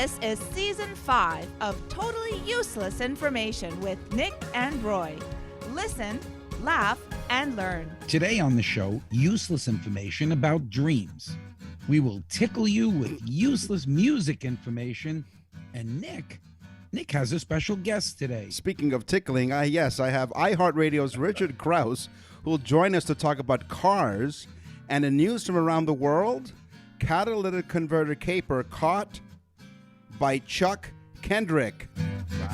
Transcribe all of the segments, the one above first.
This is Season 5 of Totally Useless Information with Nick and Roy. Listen, laugh, and learn. Today on the show, useless information about dreams. We will tickle you with useless music information. And Nick has a special guest today. Speaking of tickling, I have iHeartRadio's Richard Crouse, who will join us to talk about cars and the news from around the world. Catalytic converter caper caught by Chuck Kendrick.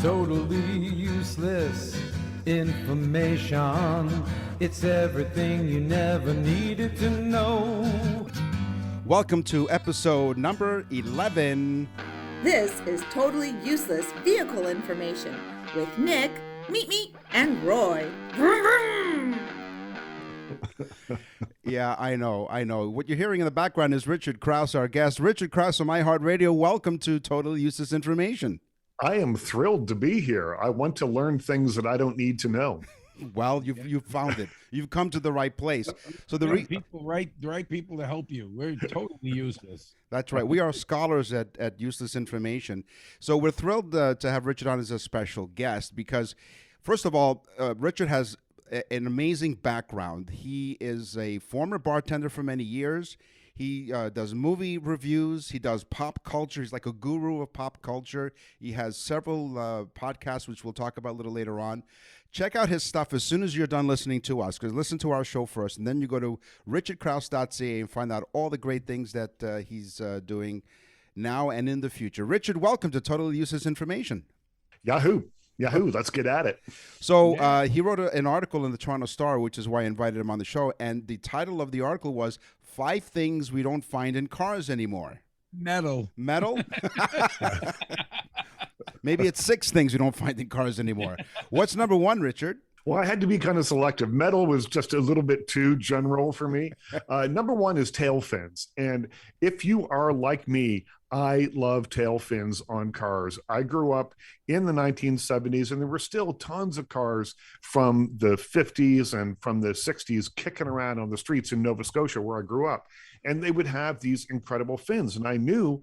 Totally useless information. It's everything you never needed to know. Welcome to episode number 11. This is Totally Useless Vehicle Information with Nick, Meet, and Roy. Yeah, I know. What you're hearing in the background is Richard Crouse, our guest. Richard Crouse from iHeartRadio. Welcome to Totally Useless Information. I am thrilled to be here. I want to learn things that I don't need to know. Well, you've found it. You've come to the right place. So the right people to help you. We're totally useless. That's right. We are scholars at Useless Information. So we're thrilled to have Richard on as a special guest because, first of all, Richard has an amazing background. He is a former bartender for many years. He does movie reviews. He does pop culture. He's like a guru of pop culture. He has several podcasts, which we'll talk about a little later on. Check out his stuff as soon as you're done listening to us, because listen to our show first, and then you go to richardcrouse.ca and find out all the great things that he's doing now and in the future. Richard, welcome to Totally Useless Information. Yahoo, let's get at it. So he wrote an article in the Toronto Star, which is why I invited him on the show, and the title of the article was 5 Things We Don't Find in Cars Anymore. Metal? Maybe it's 6 things we don't find in cars anymore. What's number 1, Richard? Well, I had to be kind of selective. Metal was just a little bit too general for me. Number 1 is tail fins. And if you are like me, I love tail fins on cars. I grew up in the 1970s, and there were still tons of cars from the 50s and from the 60s kicking around on the streets in Nova Scotia, where I grew up. And they would have these incredible fins. And I knew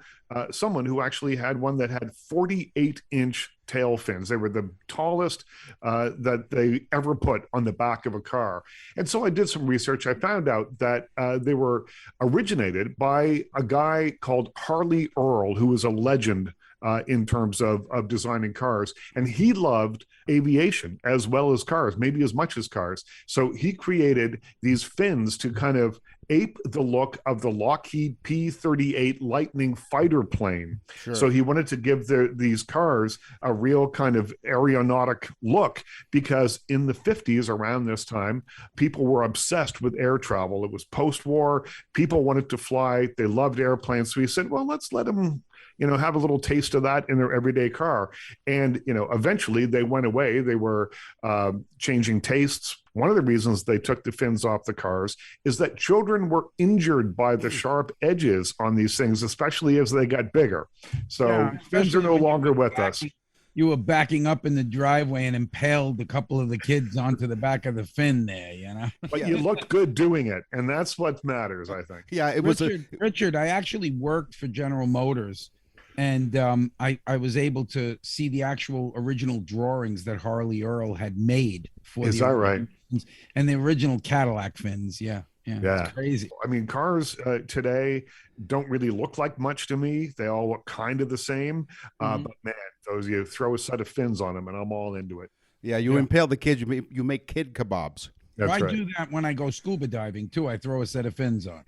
someone who actually had one that had 48-inch tail fins. They were the tallest that they ever put on the back of a car. And so I did some research. I found out that they were originated by a guy called Harley Earl, who was a legend in terms of designing cars. And he loved aviation as well as cars, maybe as much as cars. So he created these fins to kind of ape the look of the Lockheed P-38 Lightning fighter plane. Sure. So he wanted to give these cars a real kind of aeronautic look, because in the 50s, around this time, people were obsessed with air travel. It was post-war. People wanted to fly. They loved airplanes. So he said, well, let's let them have a little taste of that in their everyday car. And, eventually they went away. They were changing tastes. One of the reasons they took the fins off the cars is that children were injured by the sharp edges on these things, especially as they got bigger. So fins are no longer with us. You were backing up in the driveway and impaled a couple of the kids onto the back of the fin there, But you looked good doing it, and that's what matters, I think. Yeah, it was Richard, I actually worked for General Motors, and I was able to see the actual original drawings that Harley Earl had made for Is that right? Fins, and the original Cadillac fins. Yeah. It's crazy. I mean, cars today don't really look like much to me. They all look kind of the same. But man, you throw a set of fins on them, and I'm all into it. Yeah, you impale the kids. You make kid kebabs. That's I right. do that when I go scuba diving too. I throw a set of fins on.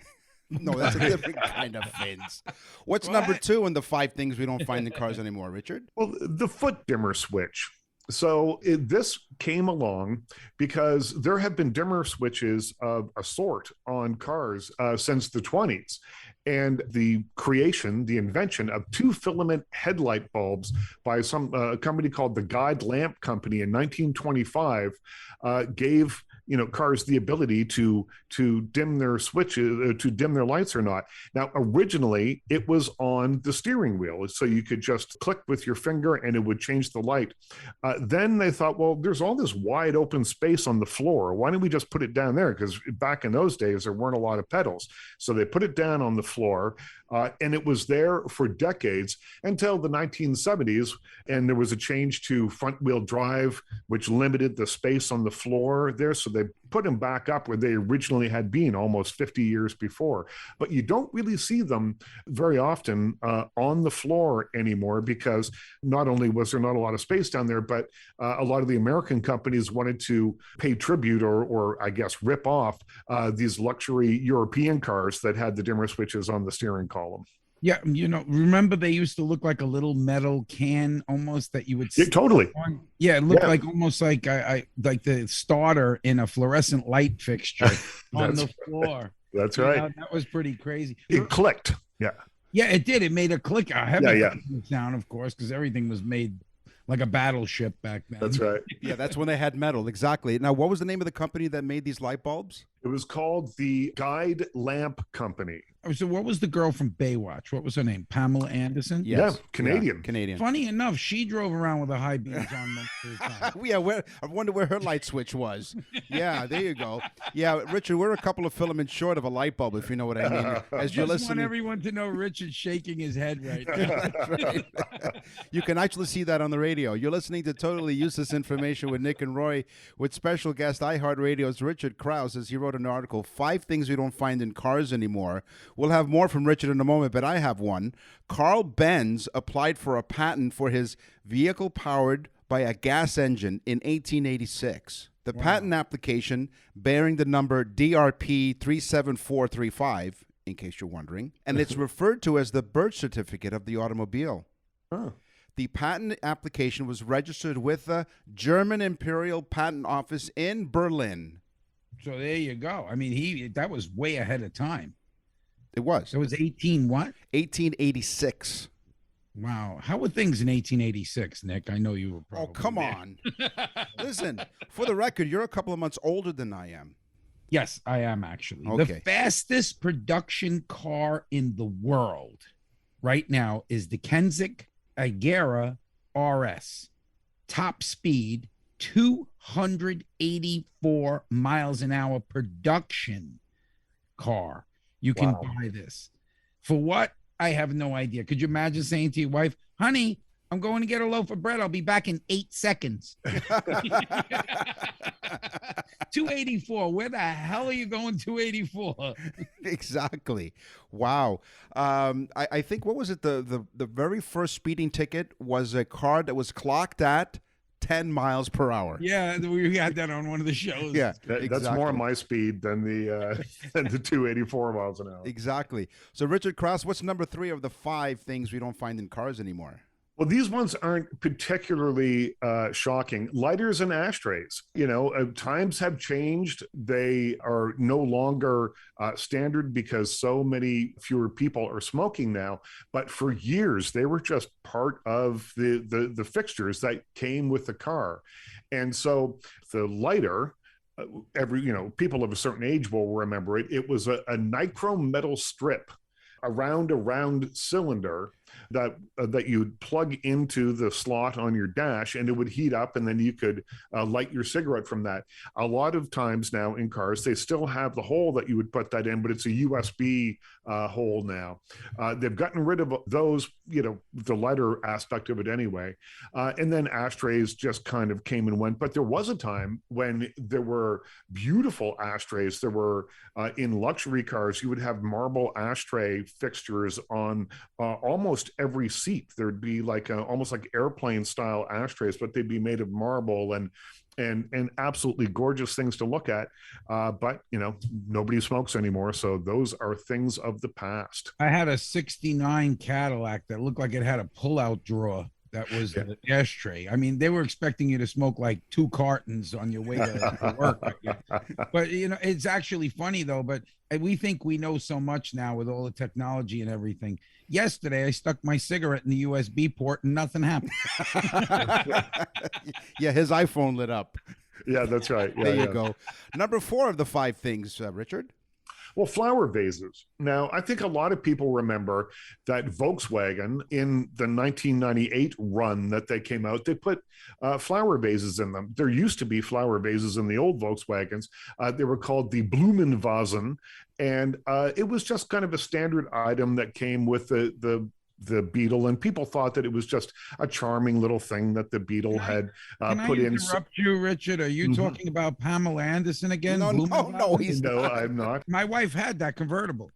No, that's a different kind of fins. What's number 2 in the 5 things we don't find in cars anymore, Richard? Well, the foot dimmer switch. So this came along because there have been dimmer switches of a sort on cars since the 20s. And the invention of 2-filament headlight bulbs by a company called the Guide Lamp Company in 1925 gave cars the ability to dim their switches, to dim their lights or not. Now, originally it was on the steering wheel, so you could just click with your finger and it would change the light. Then they thought, well, there's all this wide open space on the floor. Why don't we just put it down there? Because back in those days, there weren't a lot of pedals. So they put it down on the floor, and it was there for decades until the 1970s. And there was a change to front wheel drive, which limited the space on the floor there. So they put them back up where they originally had been almost 50 years before. But you don't really see them very often on the floor anymore, because not only was there not a lot of space down there, but a lot of the American companies wanted to pay tribute or I guess rip off these luxury European cars that had the dimmer switches on the steering column. Yeah, remember they used to look like a little metal can almost that you would Yeah, totally. on. Yeah, it looked like almost like I like the starter in a fluorescent light fixture on the floor. That's right. That was pretty crazy. It clicked. Yeah. Yeah, it did. It made a click, a heavy Yeah. sound, of course, because everything was made like a battleship back then. That's right. Yeah, that's when they had metal. Exactly. Now, what was the name of the company that made these light bulbs? It was called the Guide Lamp Company. So what was the girl from Baywatch? What was her name? Pamela Anderson? Yes. Yeah, Canadian. Yeah, Canadian. Funny enough, she drove around with the high beams on most of the time. Yeah, I wonder where her light switch was. Yeah, there you go. Yeah, Richard, we're a couple of filaments short of a light bulb, if you know what I mean. As you're I just want listening, everyone to know Richard's shaking his head right now. right. You can actually see that on the radio. You're listening to Totally Useless Information with Nick and Roy, with special guest iHeartRadio's Richard Crouse, as he wrote an article, 5 Things We Don't Find in Cars Anymore. We'll have more from Richard in a moment, but I have one. Carl Benz applied for a patent for his vehicle powered by a gas engine in 1886. The patent application, bearing the number DRP 37435, in case you're wondering, and it's referred to as the birth certificate of the automobile. Oh. The patent application was registered with the German Imperial Patent Office in Berlin. So there you go. I mean, that was way ahead of time. It was. It was 18 what? 1886. Wow. How were things in 1886, Nick? I know you were probably Oh, come there. on. Listen, for the record, you're a couple of months older than I am. Yes, I am actually. Okay. The fastest production car in the world right now is the Kensick Agera RS. Top speed, 284 miles an hour production car. You can buy this. For what? I have no idea. Could you imagine saying to your wife, honey, I'm going to get a loaf of bread. I'll be back in 8 seconds. 284. Where the hell are you going 284? Exactly. Wow. I think, what was it? The very first speeding ticket was a car that was clocked at 10 miles per hour. Yeah, we had that on one of the shows. Yeah, That's more my speed than the 284 miles an hour. Exactly. So, Richard Crouse, what's number 3 of the 5 things we don't find in cars anymore? Well, these ones aren't particularly shocking. Lighters and ashtrays. Times have changed. They are no longer standard because so many fewer people are smoking now. But for years, they were just part of the fixtures that came with the car. And so the lighter, people of a certain age will remember it. It was a nichrome metal strip around a round cylinder that you'd plug into the slot on your dash, and it would heat up, and then you could light your cigarette from that. A lot of times now in cars, they still have the hole that you would put that in, but it's a USB hole now. They've gotten rid of those, the lighter aspect of it anyway. And then ashtrays just kind of came and went. But there was a time when there were beautiful ashtrays. There were, in luxury cars, you would have marble ashtray fixtures on almost every seat. There'd be like almost like airplane style ashtrays, but they'd be made of marble and absolutely gorgeous things to look at. But nobody smokes anymore, so those are things of the past. I had a 69 Cadillac that looked like it had a pull-out drawer that was an ashtray. I mean, they were expecting you to smoke like 2 cartons on your way to work. But it's actually funny though, but we think we know so much now with all the technology and everything. Yesterday, I stuck my cigarette in the USB port and nothing happened. Yeah, his iPhone lit up. Yeah, that's right. Yeah, There you yeah. go. Number 4 of the 5 things, Richard. Well, flower vases. Now, I think a lot of people remember that Volkswagen in the 1998 run that they came out, they put flower vases in them. There used to be flower vases in the old Volkswagens. They were called the Blumenvasen, and it was just kind of a standard item that came with the Beetle, and people thought that it was just a charming little thing that the Beetle had put in. Can I interrupt you, Richard? Are you talking about Pamela Anderson again? No, he's No, not. I'm not. My wife had that convertible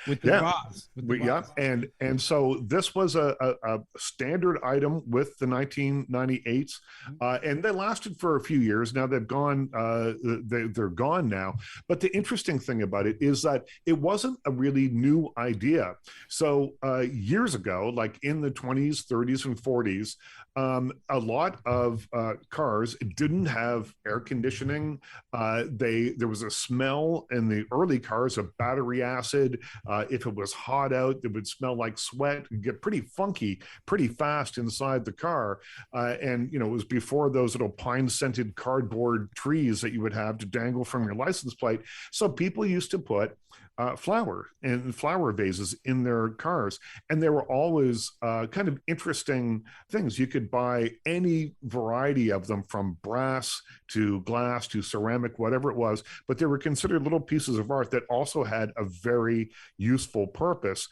with the Yeah. vase. With the Yeah, vase. and so this was a standard item with the 1998s, and they lasted for a few years. Now they've gone, they're gone now. But the interesting thing about it is that it wasn't a really new idea. So years ago, like in the 20s, 30s, and 40s, a lot of cars didn't have air conditioning. There was a smell in the early cars of battery acid. If it was hot out, it would smell like sweat and get pretty funky pretty fast inside the car. And, you know, it was before those little pine scented cardboard trees that you would have to dangle from your license plate. So people used to put flower vases in their cars, and they were always kind of interesting things. You could buy any variety of them, from brass to glass to ceramic, whatever it was, but they were considered little pieces of art that also had a very useful purpose.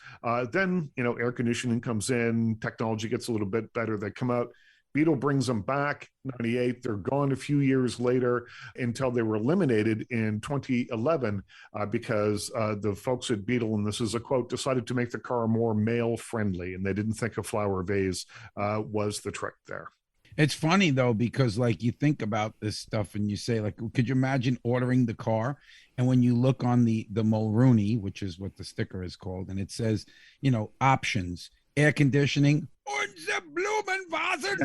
Then, you know, air conditioning comes in, technology gets a little bit better, they come out. Beetle brings them back, 98. They're gone a few years later until they were eliminated in 2011 because the folks at Beetle, and this is a quote, decided to make the car more male friendly, and they didn't think a flower vase was the trick there. It's funny though, because like you think about this stuff and you say, like, could you imagine ordering the car? And when you look on the Mulrooney, which is what the sticker is called, and it says, you know, options, air conditioning, und the Blumenvasen.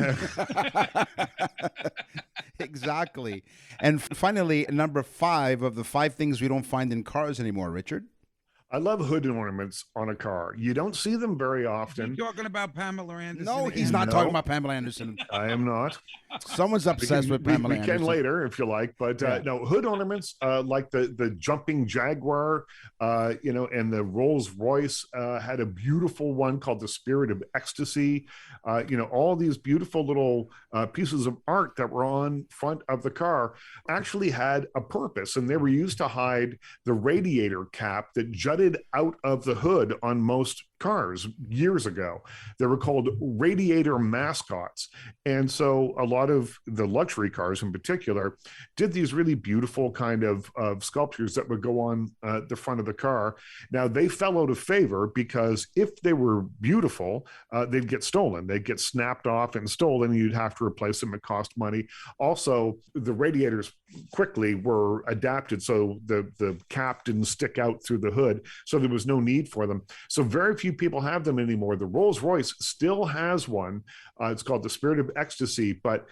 Exactly. And finally, number 5 of the 5 things we don't find in cars anymore, Richard. I love hood ornaments on a car. You don't see them very often. You talking about Pamela Anderson? No, again? he's not talking about Pamela Anderson. I am not. Someone's obsessed with Pamela we Anderson. can later if you like, but no, hood ornaments like the jumping Jaguar, you know, and the Rolls Royce had a beautiful one called the Spirit of Ecstasy. You know, all these beautiful little pieces of art that were on front of the car actually had a purpose, and they were used to hide the radiator cap that jutted out of the hood on most cars years ago. They were called radiator mascots. And so a lot of the luxury cars in particular did these really beautiful kind of sculptures that would go on the front of the car. Now, they fell out of favor because if they were beautiful, they'd get stolen. They'd get snapped off and stolen, and you'd have to replace them. It cost money. Also, the radiators quickly were adapted so the cap didn't stick out through the hood, so there was no need for them. So very few people have them anymore. The Rolls Royce still has one. It's called the Spirit of Ecstasy, but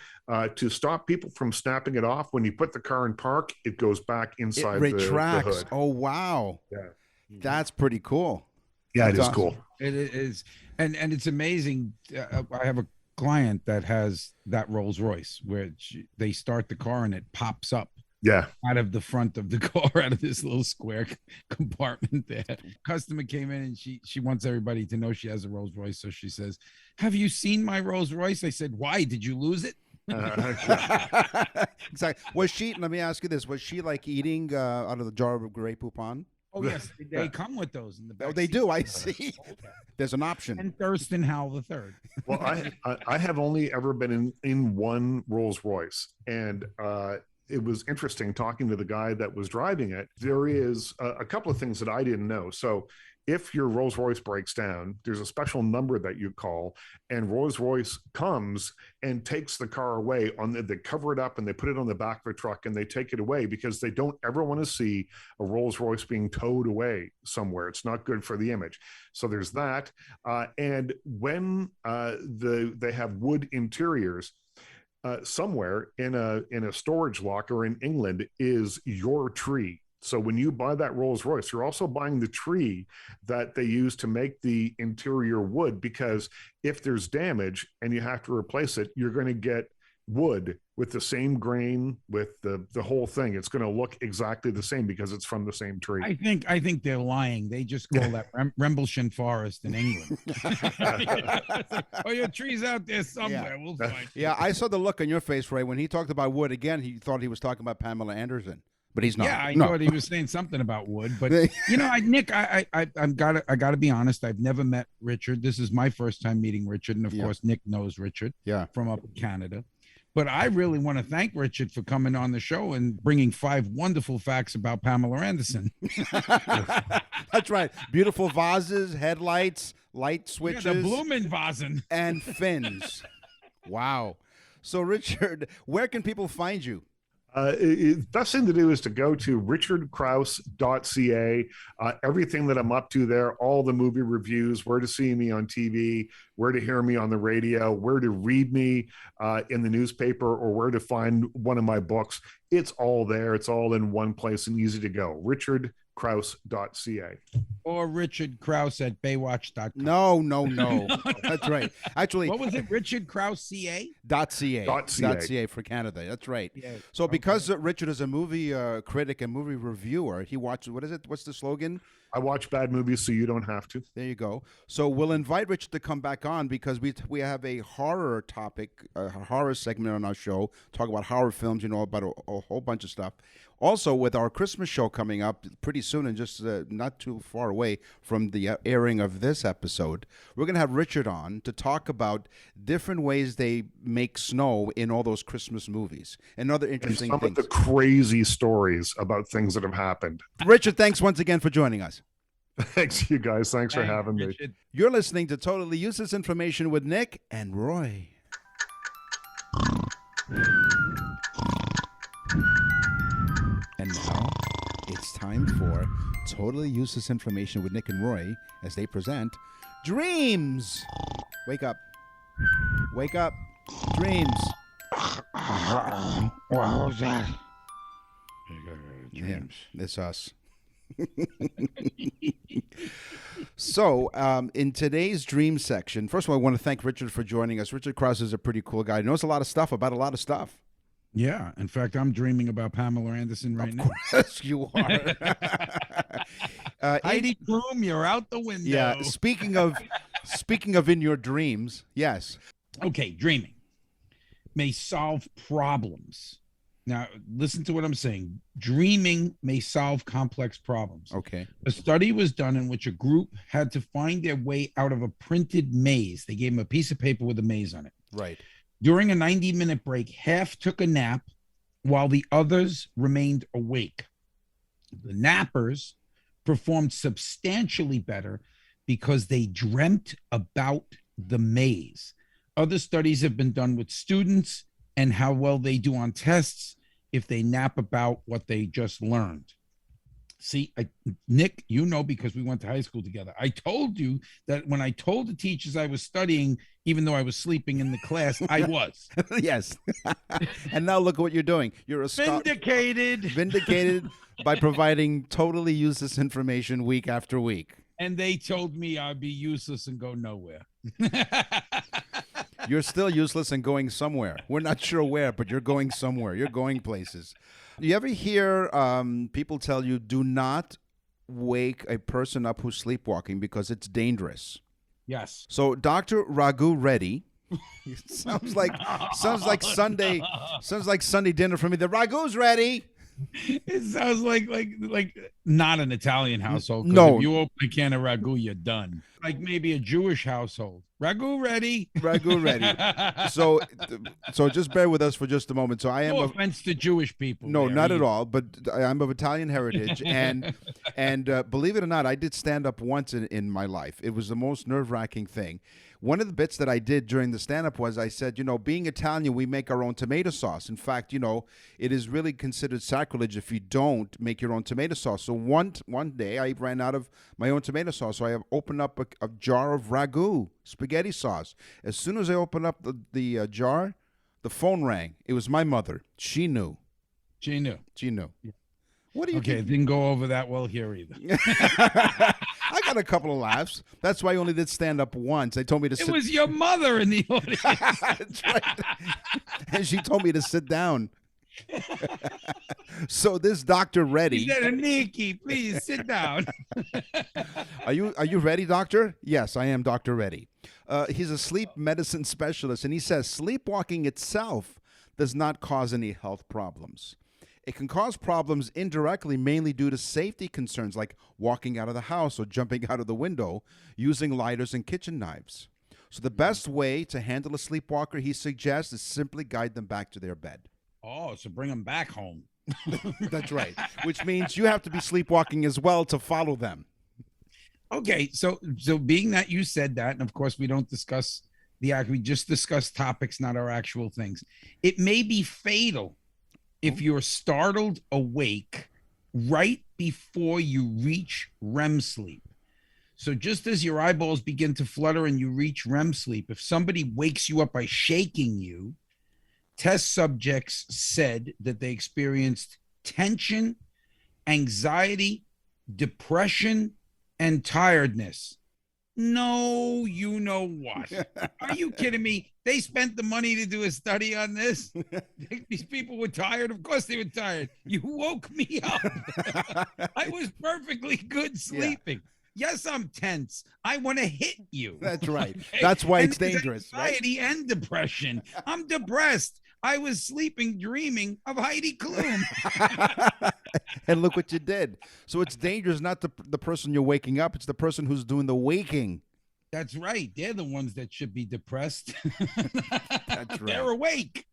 to stop people from snapping it off, when you put the car in park, it goes back inside It retracts. the hood. Oh, wow. Yeah. That's pretty cool. Yeah, That's it is awesome. cool. It is, and it's amazing. I have a client that has that Rolls Royce where they start the car and it pops up Yeah. out of the front of the car, out of this little square compartment there. Customer came in and she wants everybody to know she has a Rolls Royce. So she says, "Have you seen my Rolls Royce?" I said, "Why? Did you lose it?" Exactly. Was she, let me ask you this, was she like eating out of the jar of Grey Poupon? Oh yes, they come with those in the back. Oh, they seat. do. I see. There's an option. And Thurston Howell the third. Well, I have only ever been in one Rolls Royce, and it was interesting talking to the guy that was driving it. There is a couple of things that I didn't know. So if your Rolls Royce breaks down, there's a special number that you call, and Rolls Royce comes and takes the car away. They cover it up and they put it on the back of a truck and they take it away because they don't ever want to see a Rolls Royce being towed away somewhere. It's not good for the image. So there's that. And when they have wood interiors, somewhere in a storage locker in England is your tree. So when you buy that Rolls Royce, you're also buying the tree that they use to make the interior wood, because if there's damage and you have to replace it, you're going to get wood with the same grain, with the whole thing. It's going to look exactly the same because it's from the same tree. I think they're lying. They just call that Remblesham Forest in England. Oh, your tree's out there somewhere. We'll find. Yeah, I saw the look on your face, Ray, when he talked about wood again. He thought he was talking about Pamela Anderson, but he's not. Yeah, I thought he was saying something about wood, but Nick, I've gotta be honest. I've never met Richard. This is my first time meeting Richard, and of course, Nick knows Richard. Yeah, from up in Canada. But I really want to thank Richard for coming on the show and bringing 5 wonderful facts about Pamela Anderson. That's right. Beautiful vases, headlights, light switches, the Blumenvasen, and fins. Wow. So, Richard, where can people find you? Best thing to do is to go to richardcrouse.ca. Everything that I'm up to there, all the movie reviews, where to see me on TV, where to hear me on the radio, where to read me in the newspaper, or where to find one of my books. It's all there. It's all in one place and easy to go. richardcrouse.ca. Or Richard Crouse at Baywatch.com. No. That's right. Actually, what was it? Richard Crouse CA? .ca for Canada. That's right. Yeah. So because Richard is a movie critic and movie reviewer, he watches, what is it? What's the slogan? I watch bad movies so you don't have to. There you go. So we'll invite Richard to come back on because we have a horror topic, a horror segment on our show, talk about horror films, about a whole bunch of stuff. Also, with our Christmas show coming up pretty soon and just not too far away from the airing of this episode, we're going to have Richard on to talk about different ways they make snow in all those Christmas movies and other interesting things. Some of the crazy stories about things that have happened. Richard, thanks once again for joining us. Thanks, you guys. Thanks for having me. You're listening to Totally Useless Information with Nick and Roy. And now it's time for Totally Useless Information with Nick and Roy as they present Dreams. Wake up. Wake up. Dreams. What was that? Dreams. Yeah, it's us. So, in today's dream section, first of all, I want to thank Richard for joining us. Richard Crouse is a pretty cool guy. He knows a lot of stuff about a lot of stuff. Yeah. In fact, I'm dreaming about Pamela Anderson right now. Yes, you are. Heidi Klum, you're out the window. Yeah. Speaking of in your dreams, yes. Okay, dreaming may solve problems. Now, listen to what I'm saying. Dreaming may solve complex problems. Okay. A study was done in which a group had to find their way out of a printed maze. They gave them a piece of paper with a maze on it. Right. During a 90-minute break, half took a nap while the others remained awake. The nappers performed substantially better because they dreamt about the maze. Other studies have been done with students and how well they do on tests if they nap about what they just learned. See, Nick, because we went to high school together. I told you that when I told the teachers I was studying, even though I was sleeping in the class, I was. Yes. And now look at what you're doing. You're a vindicated. Vindicated by providing totally useless information week after week. And they told me I'd be useless and go nowhere. You're still useless and going somewhere. We're not sure where, but you're going somewhere. You're going places. Do you ever hear people tell you, do not wake a person up who's sleepwalking because it's dangerous? Yes. So Dr. Raghu Reddy, sounds like Sunday dinner for me. The ragu's ready. It sounds like not an Italian household. No. If you open a can of ragu, you're done. Like maybe a Jewish household. Ragu ready. Ragu ready. So just bear with us for just a moment. So I am. No offense to Jewish people. No, not at all. But I'm of Italian heritage, and believe it or not, I did stand up once in my life. It was the most nerve-wracking thing. One of the bits that I did during the stand-up was I said, being Italian, we make our own tomato sauce. In fact, it is really considered sacrilege if you don't make your own tomato sauce. So one day I ran out of my own tomato sauce, so I have opened up a jar of ragu spaghetti sauce. As soon as I opened up the jar, the phone rang. It was my mother. She knew. She knew. Yeah. What do you think? It didn't go over that well here either. I got a couple of laughs. That's why I only did stand up once. They told me to It sit. was your mother in the audience. That's right. And she told me to sit down. So this Dr. Reddy. He said, Nikki, please sit down. Are you ready, doctor? Yes, I am Dr. Reddy. He's a sleep medicine specialist, and he says sleepwalking itself does not cause any health problems. It can cause problems indirectly, mainly due to safety concerns like walking out of the house or jumping out of the window using lighters and kitchen knives. So the best way to handle a sleepwalker, he suggests, is simply guide them back to their bed. Oh, so bring him back home. That's right. Which means you have to be sleepwalking as well to follow them. Okay, so being that you said that, and of course we don't discuss the act, we just discuss topics, not our actual things. It may be fatal if you're startled awake right before you reach REM sleep. So just as your eyeballs begin to flutter and you reach REM sleep, if somebody wakes you up by shaking you, test subjects said that they experienced tension, anxiety, depression, and tiredness. No, you know what? Are you kidding me? They spent the money to do a study on this. These people were tired. Of course they were tired. You woke me up. I was perfectly good sleeping. Yeah. Yes, I'm tense. I want to hit you. That's right. Okay? That's why And it's there's dangerous. Right? anxiety and depression. I'm depressed. I was sleeping, dreaming of Heidi Klum. And look what you did. So it's dangerous, not the person you're waking up. It's the person who's doing the waking. That's right. They're the ones that should be depressed. That's right. They're awake.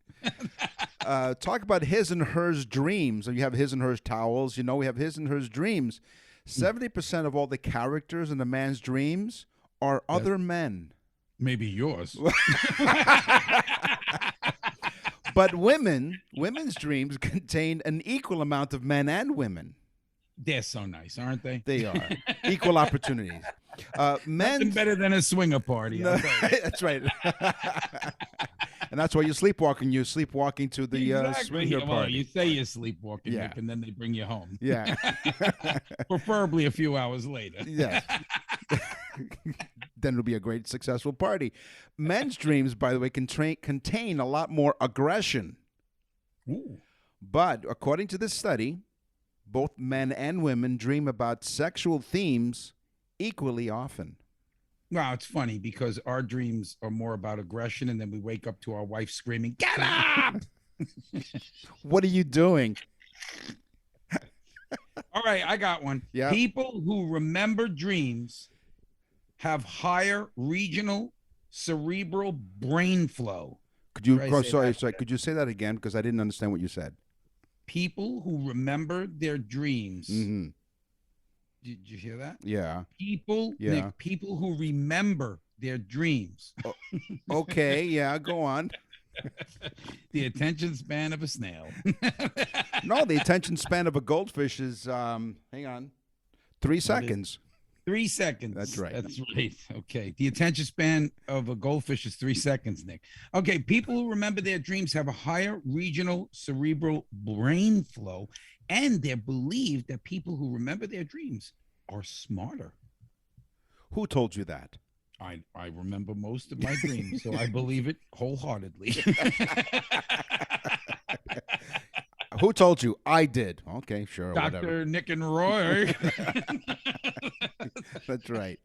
Talk about his and hers dreams. You have his and hers towels. You know, we have his and hers dreams. 70% of all the characters in a man's dreams are other men. Maybe yours. But women's dreams contain an equal amount of men and women. They're so nice, aren't they? They are. Equal opportunities. Nothing Men. better than a swinger party. No, that's right. And that's why you're sleepwalking. You're sleepwalking to the Exactly. swinger Well, party. you say you're sleepwalking, Yeah. Nick, and then they bring you home. Yeah. Preferably a few hours later. Yeah. Then it'll be a great, successful party. Men's dreams, by the way, contain a lot more aggression. Ooh. But according to this study, both men and women dream about sexual themes equally often. Well, it's funny because our dreams are more about aggression, and then we wake up to our wife screaming, "Get up!" What are you doing? All right, I got one. Yeah. People who remember dreams have higher regional cerebral brain flow. Could you? Try Oh, say sorry. that. Could you say that again? Because I didn't understand what you said. People who remember their dreams. Mm-hmm. Did you hear that? Yeah. People, Yeah. Nick, people who remember their dreams. Okay. Yeah. Go on. The attention span of a snail. No, the attention span of a goldfish is hang on, 3 seconds. 3 seconds. That's right. That's right. Okay. The attention span of a goldfish is 3 seconds, Nick. Okay. People who remember their dreams have a higher regional cerebral brain flow, and they're believed that people who remember their dreams are smarter. Who told you that? I remember most of my dreams, so I believe it wholeheartedly. Who told you? I did. Okay, sure. Whatever. Dr. Nick and Roy. That's right.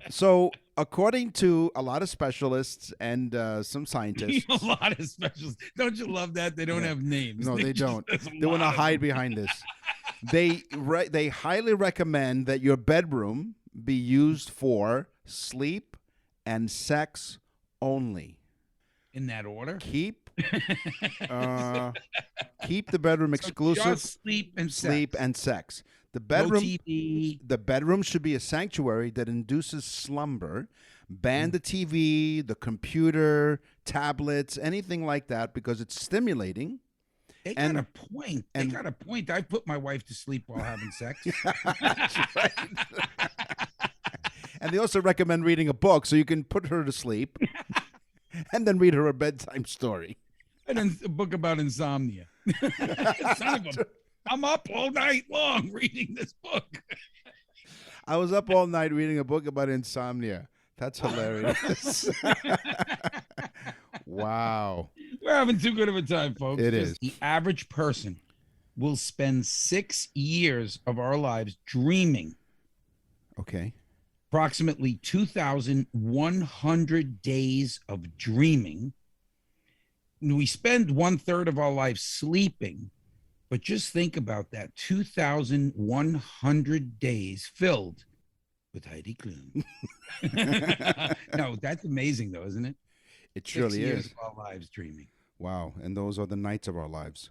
So, according to a lot of specialists and some scientists, A lot of specials. Don't you love that? They don't Yeah. have names. no, they just- don't. there's a They want to lot of hide them. behind this. They highly recommend that your bedroom be used for sleep and sex only. In that order. Keep the bedroom exclusive. Just sleep and sleep sex. and sex. The No bedroom TV. The bedroom should be a sanctuary that induces slumber. Ban the TV, the computer, tablets, anything like that because it's stimulating. They and- got a point. They and- got a point. I put my wife to sleep while having sex. That's right. And they also recommend reading a book so you can put her to sleep and then read her a bedtime story. And then a book about insomnia. Son of a- I'm up all night long reading this book. I was up all night reading a book about insomnia. That's hilarious. Wow. We're having too good of a time, folks. It is. The average person will spend 6 years of our lives dreaming. Okay. Approximately 2,100 days of dreaming. We spend 1/3 of our life sleeping, but just think about that: 2,100 days filled with Heidi Klum. No, that's amazing, though, isn't it? It 6 surely years is. of our lives dreaming. Wow. And those are the nights of our lives.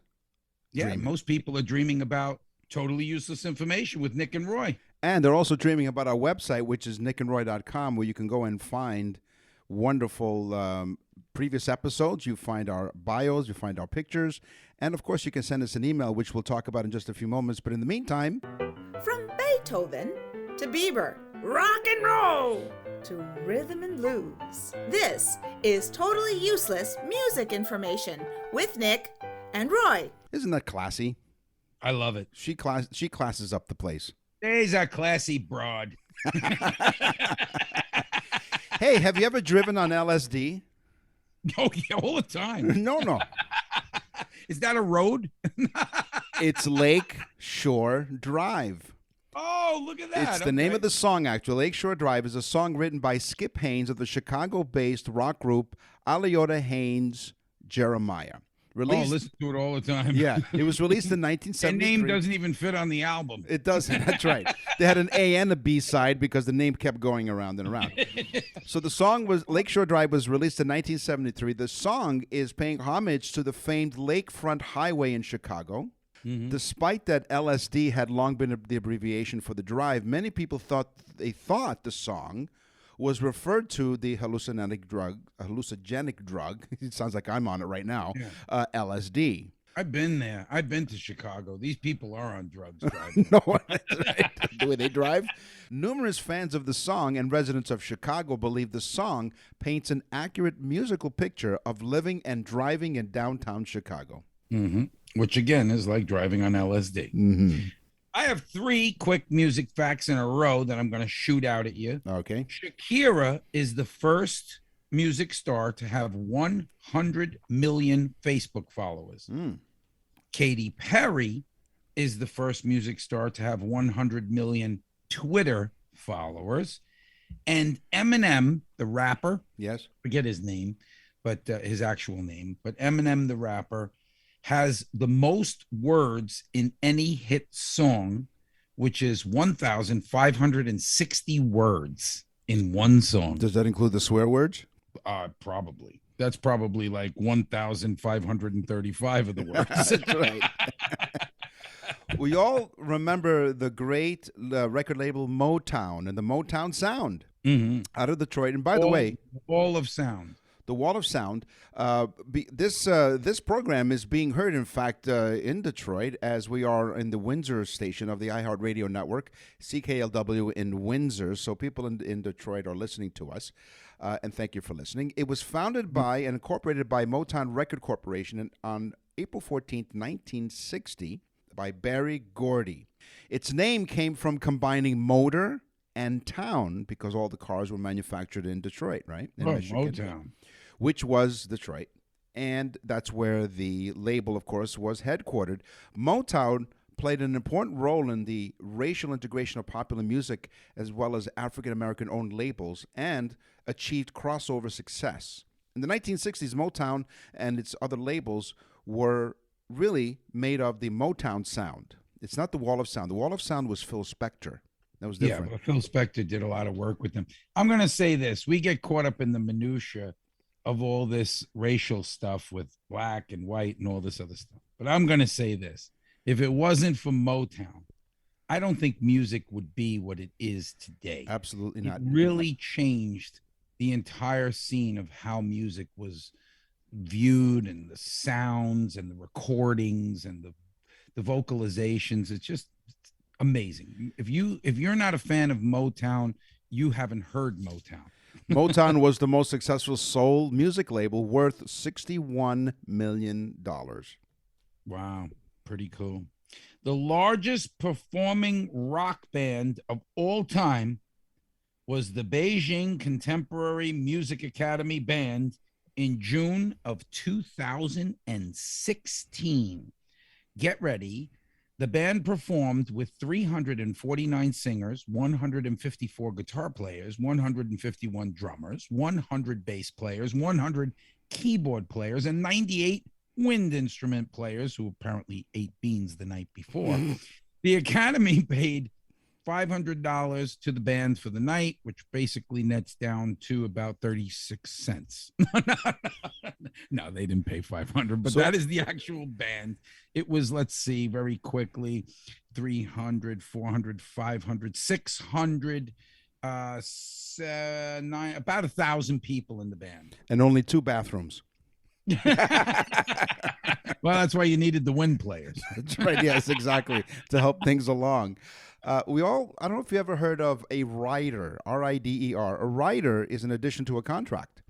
Yeah, Dreaming. most people are dreaming about totally useless information with Nick and Roy. And they're also dreaming about our website, which is nickandroy.com, where you can go and find wonderful previous episodes. You find our bios, you find our pictures, and of course, you can send us an email, which we'll talk about in just a few moments. But in the meantime, From Beethoven to Bieber, rock and roll to rhythm and blues. This is Totally Useless Music Information with Nick and Roy. isn't that classy? I love it. She classes up the place. There's a classy broad. Hey, have you ever driven on LSD? Oh, yeah, all the time. No. Is that a road? It's Lake Shore Drive. Oh, look at that. It's the name of the song, actually. Lake Shore Drive is a song written by Skip Haynes of the Chicago-based rock group Aliota Haynes Jeremiah. Released, listen to it all the time. yeah, it was released in The 1973. name doesn't even fit on the album. It doesn't. That's right. They had an A and a B side because the name kept going around and around. So the song was Lakeshore Drive was released in 1973. The song is paying homage to the famed Lakefront Highway in Chicago. Despite that LSD had long been the abbreviation for the drive, many people thought the song was referred to the hallucinogenic drug. It sounds like I'm on it right now. LSD. I've been there. I've been to Chicago. These people are on drugs. Driving. No, that's right. The way they drive. Numerous fans of the song and residents of Chicago believe the song paints an accurate musical picture of living and driving in downtown Chicago. Which, again, is like driving on LSD. I have 3 quick music facts in a row that I'm going to shoot out at you. Okay. Shakira is the first music star to have 100 million Facebook followers. Katy Perry is the first music star to have 100 million Twitter followers. And M&amp, the rapper, Yes. forget his name, but his actual name, but M&amp, the rapper, has the most words in any hit song, which is 1,560 words in one song. Does that include the swear words? Probably. That's probably like 1,535 of the words. That's right. We all remember the great record label Motown and the Motown sound out of Detroit. And by the way, Wall of Sound. The Wall of Sound. This program is being heard, in fact, in Detroit, as we are in the Windsor station of the iHeartRadio network, CKLW in Windsor. So people in Detroit are listening to us, and thank you for listening. It was founded by and incorporated by Motown Record Corporation on April 14th, 1960, by Barry Gordy. Its name came from combining motor and town because all the cars were manufactured in Detroit, right? In Michigan. Motown. Which was Detroit. And that's where the label, of course, was headquartered. Motown played an important role in the racial integration of popular music as well as African-American owned labels and achieved crossover success. In the 1960s, Motown and its other labels were really made of the Motown sound. It's not the Wall of Sound. The Wall of Sound was Phil Spector. That was different. Yeah, but Phil Spector did a lot of work with them. I'm going to say this. We get caught up in the minutia of all this racial stuff with black and white and all this other stuff. But I'm going to say this. If it wasn't for Motown, I don't think music would be what it is today. Absolutely It not. really changed the entire scene of how music was viewed and the sounds and the recordings and the vocalizations. It's just amazing. If you're not a fan of Motown, you haven't heard Motown. Motown was the most successful soul music label, worth $61 million. Wow, pretty cool. The largest performing rock band of all time was the Beijing Contemporary Music Academy Band in June of 2016. Get ready. The band performed with 349 singers, 154 guitar players, 151 drummers, 100 bass players, 100 keyboard players, and 98 wind instrument players who apparently ate beans the night before. The Academy paid $500 to the band for the night, which basically nets down to about 36 cents. No, they didn't pay 500, but that is the actual band. It was, let's see, very quickly, 300, 400, 500, 600, about 1,000 people in the band. And only 2 bathrooms. Well, that's why you needed the wind players. That's right. Yes, exactly. To help things along. I don't know if you ever heard of a rider, R-I-D-E-R. A rider is an addition to a contract.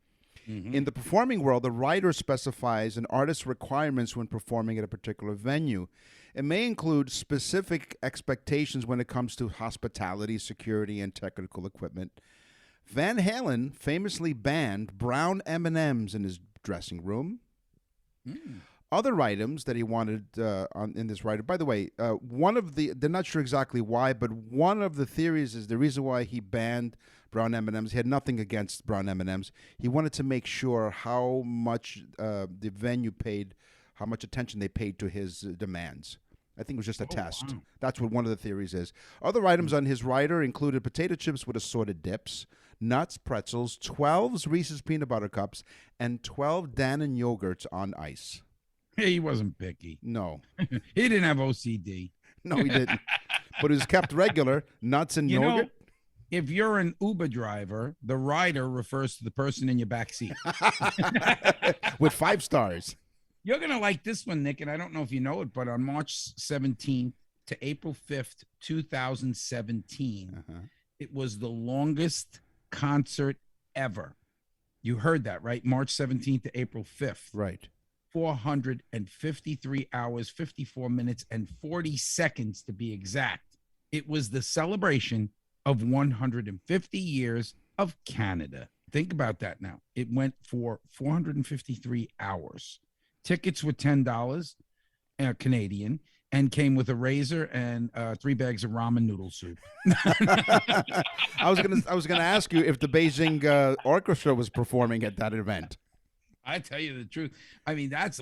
Mm-hmm. In the performing world, the rider specifies an artist's requirements when performing at a particular venue. It may include specific expectations when it comes to hospitality, security, and technical equipment. Van Halen famously banned brown M&Ms in his dressing room. Other items that he wanted in this rider, by the way, they're not sure exactly why, but one of the theories is the reason why he banned brown M&Ms. He had nothing against brown M&Ms. He wanted to make sure how much the venue paid, how much attention they paid to his demands. I think it was just a test. Wow. That's what one of the theories is. Other items on his rider included potato chips with assorted dips, nuts, pretzels, 12 Reese's peanut butter cups, and 12 Dannon yogurts on ice. He wasn't picky. No. He didn't have OCD. No, he didn't. But it was kept regular, nuts and yogurt. If you're an Uber driver, the rider refers to the person in your back seat. With 5 stars. You're going to like this one, Nick, and I don't know if you know it, but on March 17th to April 5th, 2017, it was the longest concert ever. You heard that, right? March 17th to April 5th. Right. 453 hours, 54 minutes, and 40 seconds to be exact. It was the celebration of 150 years of Canada. Think about that now. It went for 453 hours. Tickets were $10 Canadian and came with a razor and 3 bags of ramen noodle soup. I was gonna ask you if the Beijing orchestra was performing at that event. I tell you the truth. I mean, that's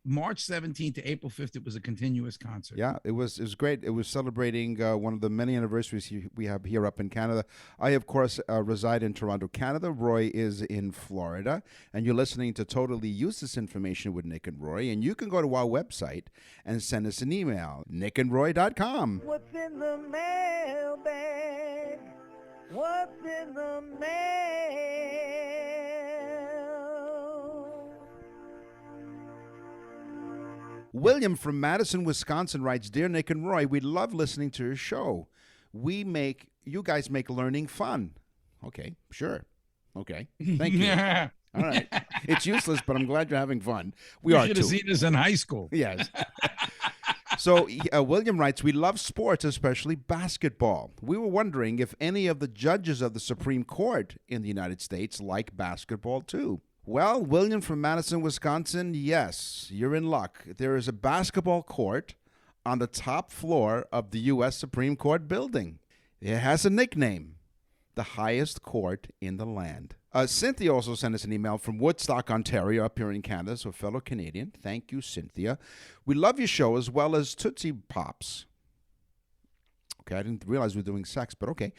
March 17th to April 5th. It was a continuous concert. Yeah, it was great. It was celebrating one of the many anniversaries we have here up in Canada. I, of course, reside in Toronto, Canada. Roy is in Florida. And you're listening to Totally Useless Information with Nick and Roy. And you can go to our website and send us an email, nickandroy.com. What's in the mailbag? What's in the mail? William from Madison, Wisconsin writes, Dear Nick and Roy, we love listening to your show. You guys make learning fun. Okay, sure. Okay, thank you. All right. It's useless, but I'm glad you're having fun. We are too. You should have seen us in high school. Yes. So William writes, we love sports, especially basketball. We were wondering if any of the judges of the Supreme Court in the United States like basketball too. Well, William from Madison, Wisconsin, yes, you're in luck. There is a basketball court on the top floor of the U.S. Supreme Court building. It has a nickname, the highest court in the land. Cynthia also sent us an email from Woodstock, Ontario, up here in Canada, so a fellow Canadian. Thank you, Cynthia. We love your show as well as Tootsie Pops. Okay, I didn't realize we were doing sex, but okay.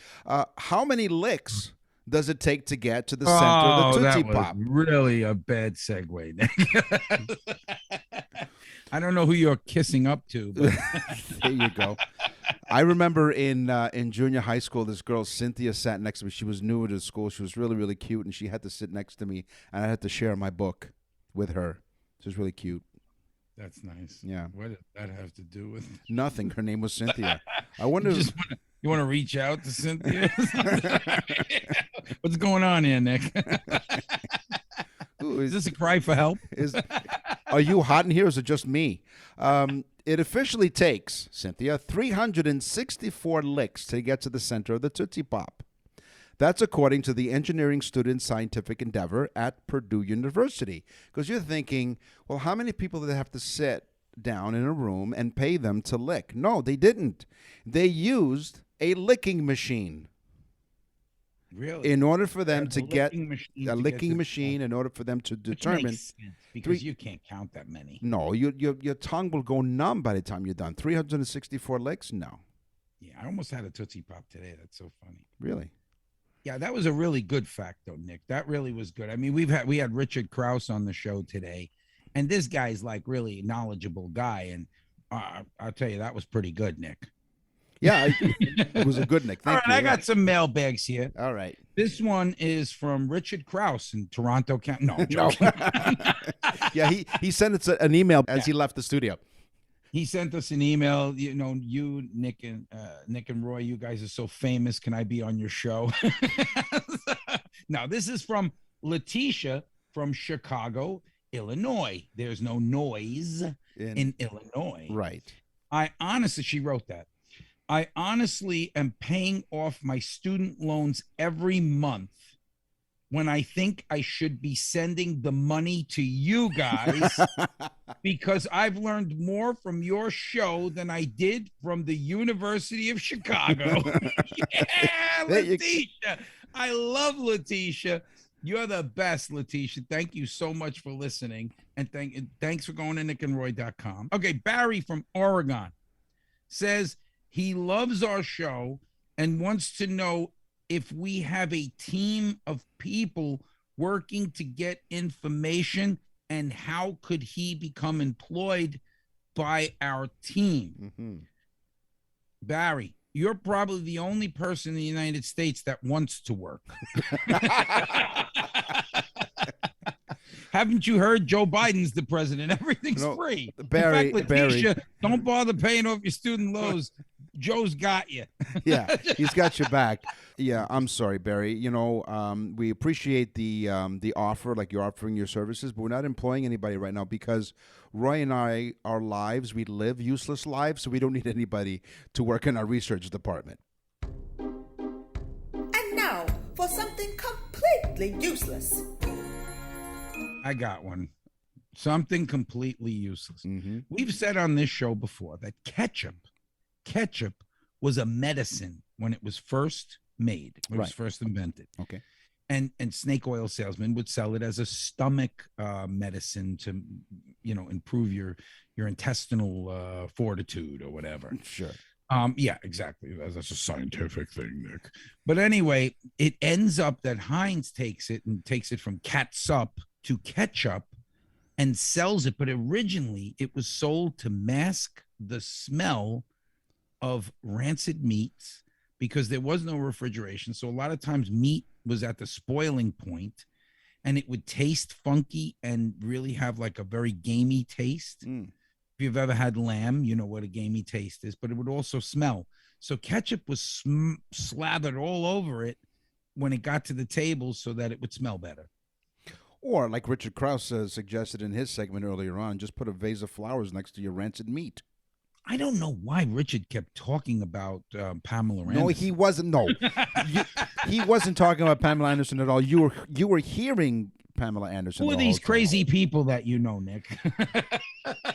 How many licks does it take to get to the center of the Tootsie Pop? Really a bad segue, Nick. I don't know who you're kissing up to, but there you go. I remember in junior high school, this girl, Cynthia, sat next to me. She was new to school. She was really, really cute, and she had to sit next to me, and I had to share my book with her. She was really cute. That's nice. Yeah. What did that have to do with nothing? Her name was Cynthia. I wonder. You want to reach out to Cynthia? What's going on here, Nick? Ooh, is this a cry for help? Are you hot in here, or is it just me? It officially takes, Cynthia, 364 licks to get to the center of the Tootsie Pop. That's according to the Engineering Student Scientific Endeavor at Purdue University. Because you're thinking, well, how many people do they have to sit down in a room and pay them to lick? No, they didn't. They used a licking machine. Really? In order for them to get a licking machine, in order for them to determine. Makes sense, because you can't count that many. No, your tongue will go numb by the time you're done. 364 licks? No. Yeah, I almost had a Tootsie Pop today. That's so funny. Really? Yeah, that was a really good fact, though, Nick. That really was good. I mean, we had Richard Crouse on the show today, and this guy's like really a knowledgeable guy, and I'll tell you, that was pretty good, Nick. Yeah, it was a good Nick. Thank you. I got some mailbags here. All right. This one is from Richard Crouse in Toronto, Canada. No, I'm joking. Yeah, he sent us an email as he left the studio. He sent us an email. You know, you, Nick and Roy, you guys are so famous. Can I be on your show? Now, this is from Letitia from Chicago, Illinois. There's no noise in Illinois. Right. She wrote that. I honestly am paying off my student loans every month when I think I should be sending the money to you guys because I've learned more from your show than I did from the University of Chicago. Yeah, Letitia. I love Letitia. You're the best, Letitia. Thank you so much for listening. And thanks for going to nickandroy.com. Okay, Barry from Oregon says he loves our show and wants to know if we have a team of people working to get information and how could he become employed by our team. Mm-hmm. Barry, you're probably the only person in the United States that wants to work. Haven't you heard Joe Biden's the president? Everything's free. Barry, in fact, Letitia, don't bother paying off your student loans. Joe's got you. Yeah, he's got your back. Yeah, I'm sorry, Barry. You know, we appreciate the offer, like you're offering your services, but we're not employing anybody right now because Roy and I, our lives, we live useless lives, so we don't need anybody to work in our research department. And now for something completely useless. I got one. Something completely useless. Mm-hmm. We've said on this show before that ketchup was a medicine when it was first made, when it was first invented. Okay. And snake oil salesmen would sell it as a stomach medicine to, you know, improve your intestinal fortitude or whatever. Sure. Yeah, exactly. That's a scientific thing, Nick. But anyway, it ends up that Heinz takes it from catsup to ketchup and sells it. But originally it was sold to mask the smell of rancid meats because there was no refrigeration. So a lot of times meat was at the spoiling point and it would taste funky and really have like a very gamey taste. If you've ever had lamb, you know what a gamey taste is, but it would also smell. So ketchup was slathered all over it when it got to the table so that it would smell better. Or like Richard Crouse suggested in his segment earlier on, just put a vase of flowers next to your rancid meat. I don't know why Richard kept talking about Pamela Anderson. No, he wasn't. No, he wasn't talking about Pamela Anderson at all. You were hearing Pamela Anderson. Who are these crazy people that you know, Nick?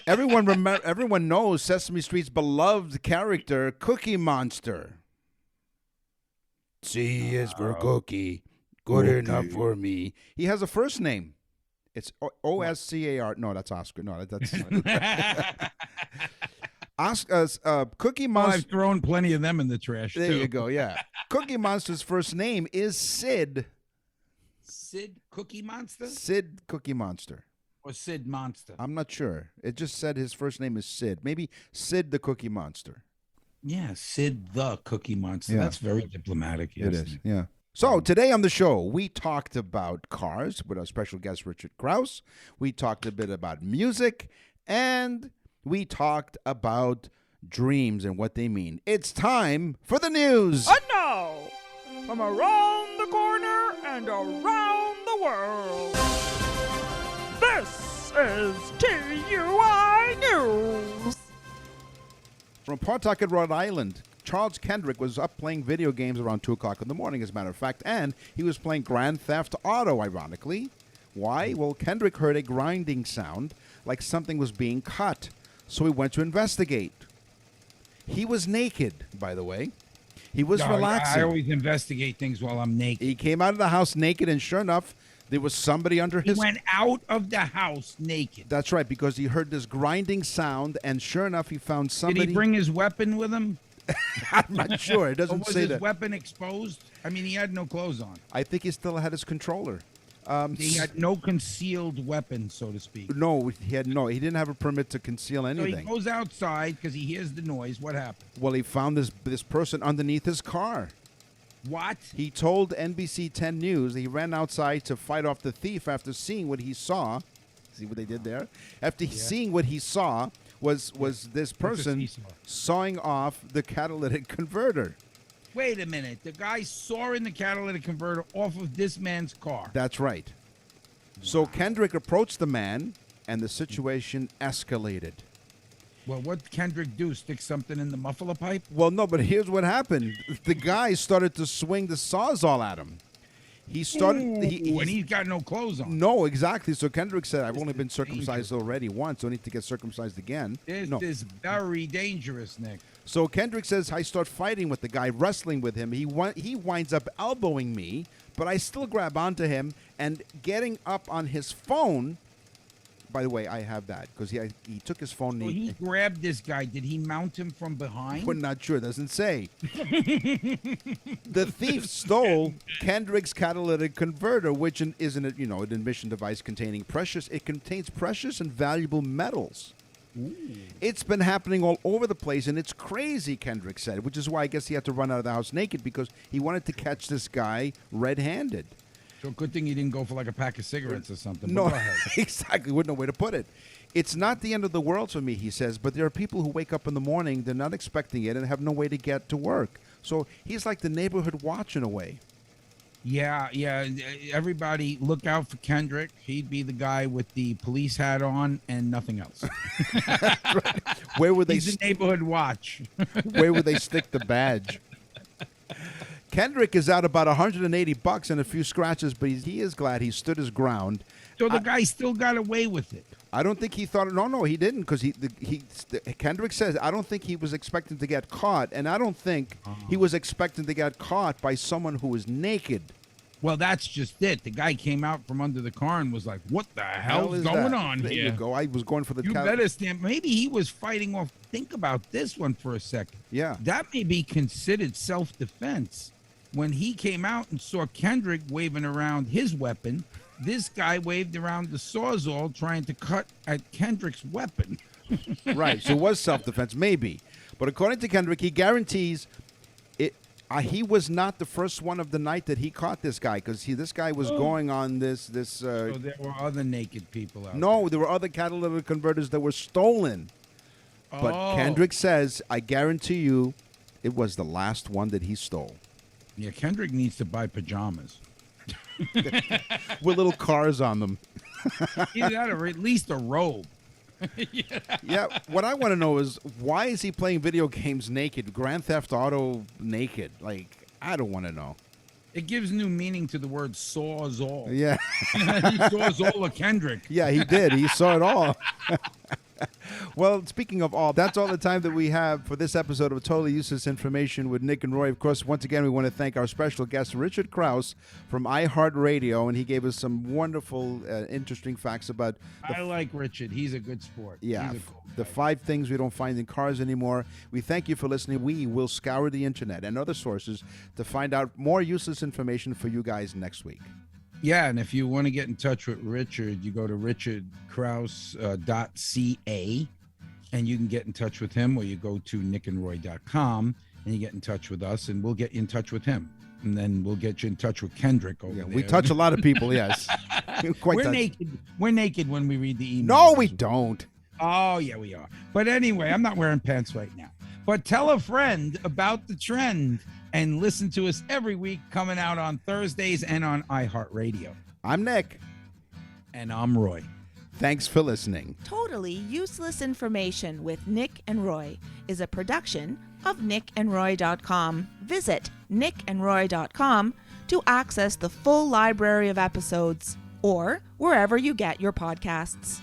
Everyone knows Sesame Street's beloved character, Cookie Monster. C is for cookie, good enough for me. He has a first name. It's Oscar. No, that's Oscar. No, that's. Cookie Monster. I've thrown plenty of them in the trash. There too. you go. Yeah. Cookie Monster's first name is Sid. Sid Cookie Monster? Sid Cookie Monster. Or Sid Monster? I'm not sure. It just said his first name is Sid. Maybe Sid the Cookie Monster. Yeah, Sid the Cookie Monster. Yeah. That's very diplomatic. Yes. It is. Yeah. So today on the show, we talked about cars with our special guest, Richard Crouse. We talked a bit about music, and we talked about dreams and what they mean. It's time for the news. And now, from around the corner and around the world, this This is TUI News. From Pawtucket, Rhode Island, Charles Kendrick was up playing video games around 2 o'clock in the morning, as a matter of fact, and he was playing Grand Theft Auto, ironically. Why? Well, Kendrick heard a grinding sound like something was being cut, so he went to investigate. He was naked, by the way. He was relaxing. I always investigate things while I'm naked. He came out of the house naked, and sure enough, there was somebody under He his... went out of the house naked. That's right, because he heard this grinding sound, and sure enough, he found somebody... Did he bring his weapon with him? I'm not sure. It Or doesn't was say his that. weapon exposed? I mean, he had no clothes on. I think he still had his controller. He had no concealed weapon, so to speak. No, he didn't have a permit to conceal So anything. he goes outside because he hears the noise. What happened? Well, he found this person underneath his car. What? He told NBC 10 News that he ran outside to fight off the thief after seeing what he saw. See what they did there? After seeing what he saw was this person he saw? sawing off the catalytic converter. Wait a minute. The guy saw in the catalytic converter off of this man's car. That's right. So Kendrick approached the man, and the situation escalated. Well, what Kendrick do? Stick something in the muffler pipe? Well, no, but here's what happened. The guy started to swing the sawzall at him. He started... Ooh, and he's got no clothes on. No, exactly. So Kendrick said, I've only is been circumcised already once. Don't need to get circumcised again. This No. is very dangerous, Nick. So Kendrick says, I start fighting with the guy, wrestling with him. He winds up elbowing me, but I still grab onto him and getting up on his phone. By the way, I have that because he took his phone. So he grabbed this guy. Did he mount him from behind? We're not sure. Doesn't say. The thief stole Kendrick's catalytic converter, which is an emission device containing It contains precious and valuable metals. Ooh. It's been happening all over the place, and it's crazy, Kendrick said, which is why I guess he had to run out of the house naked because he wanted to catch this guy red-handed. So good thing he didn't go for like a pack of cigarettes or something. No, But go ahead. exactly. Wouldn't know way to put it. It's not the end of the world for me, he says, but there are people who wake up in the morning, they're not expecting it, and have no way to get to work. So he's like the neighborhood watch in a way. Yeah. Everybody look out for Kendrick. He'd be the guy with the police hat on and nothing else. Where would they He's the neighborhood watch. where would they stick the badge? Kendrick is out about $180 and a few scratches, but he is glad he stood his ground. So the guy still got away with it. I don't think he thought. No, he didn't, because Kendrick says I don't think he was expecting to get caught, and I don't think he was expecting to get caught by someone who was naked. Well, that's just it. The guy came out from under the car and was like, "What the hell's going on there here?" You go. I was going for the. You better stand. Maybe he was fighting off. Think about this one for a second. Yeah. That may be considered self-defense. When he came out and saw Kendrick waving around his weapon, this guy waved around the sawzall trying to cut at Kendrick's weapon. Right. So it was self-defense, maybe, but according to Kendrick, he guarantees it. He was not the first one of the night that he caught this guy, because this guy was going on this. So there were other naked people out No, there were other catalytic converters that were stolen. there. But Kendrick says, I guarantee you, it was the last one that he stole. Yeah, Kendrick needs to buy pajamas. With little cars on them. Either that or at least a robe. Yeah, what I want to know is, why is he playing video games naked? Grand Theft Auto naked? Like, I don't want to know. It gives new meaning to the word sawzall. Yeah. He saws all of Kendrick. Yeah, he did. He saw it all. Well, speaking of all, that's all the time that we have for this episode of Totally Useless Information with Nick and Roy. Of course, once again, we want to thank our special guest, Richard Crouse from iHeartRadio, and he gave us some wonderful, interesting facts about I like Richard. He's a good sport. Yeah, He's a cool the guy. 5 things we don't find in cars anymore. We thank you for listening. We will scour the internet and other sources to find out more useless information for you guys next week. Yeah, and if you want to get in touch with Richard, you go to richardcrouse.ca and you can get in touch with him, or you go to nickandroy.com and you get in touch with us, and we'll get you in touch with him. And then we'll get you in touch with Kendrick over there. We touch a lot of people, yes. We're naked. We're naked when we read the email. No, we don't. Oh, yeah, we are. But anyway, I'm not wearing pants right now. But tell a friend about the trend and listen to us every week, coming out on Thursdays and on iHeartRadio. I'm Nick. And I'm Roy. Thanks for listening. Totally Useless Information with Nick and Roy is a production of nickandroy.com. Visit nickandroy.com to access the full library of episodes or wherever you get your podcasts.